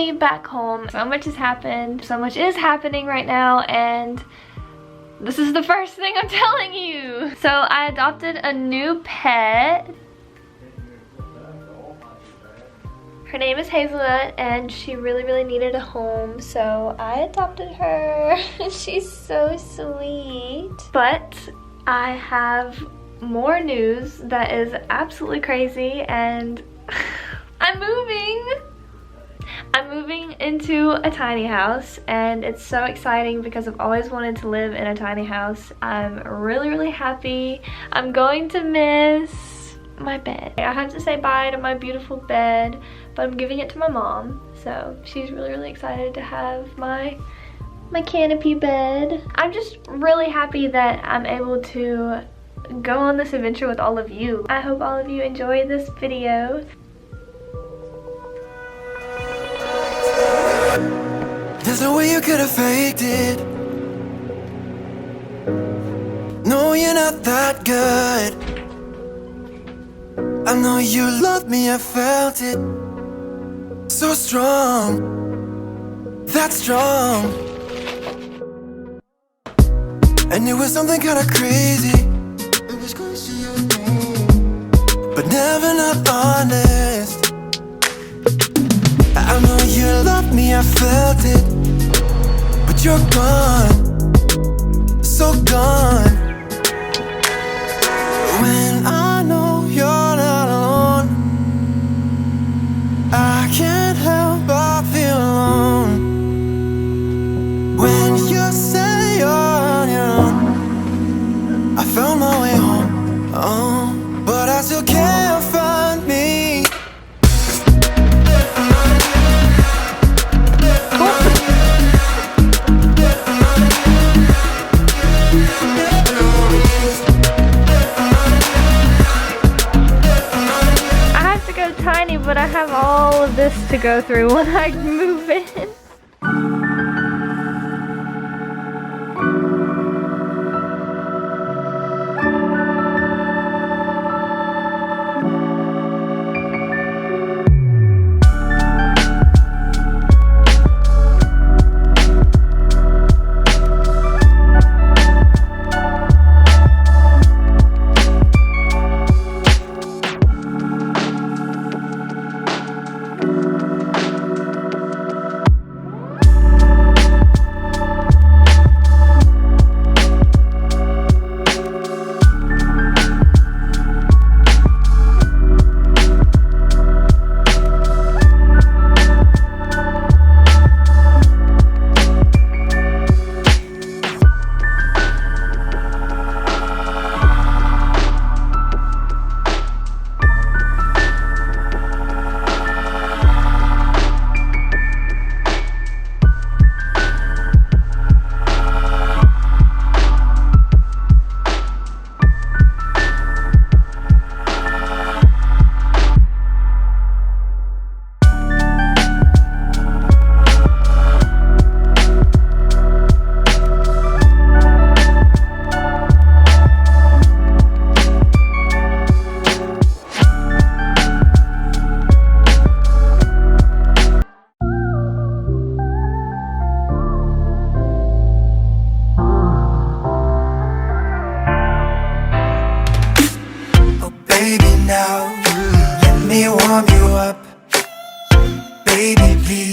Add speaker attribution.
Speaker 1: finally back home. So much has happened. So much is happening right now, and this is the first thing I'm telling you. So I adopted a new pet. Her name is Hazelnut, and she really needed a home, so I adopted her. She's so sweet. But I have more news that is absolutely crazy, and I'm moving. I'm moving into a tiny house, and it's so exciting because I've always wanted to live in a tiny house. I'm really happy. I'm going to miss my bed. I have to say bye to my beautiful bed, but I'm giving it to my mom, so she's really excited to have my canopy bed. I'm just really happy that I'm able to go on this adventure with all of you. I hope all of you enjoy this video.
Speaker 2: There's no way you could have faked it. No, you're not that good. I know you love me, I felt it. So strong, that strong. And it was something kinda crazy, but never not honest. I know you love me, I felt it, but you're gone, so gone. When I know you're not alone, I can't help but feel alone. When you say you're on your own, I found my way home, oh, but I still can't find me.
Speaker 1: Tiny, but I have all of this to go through when I move in.
Speaker 2: Baby, now let me warm you up. Baby, please.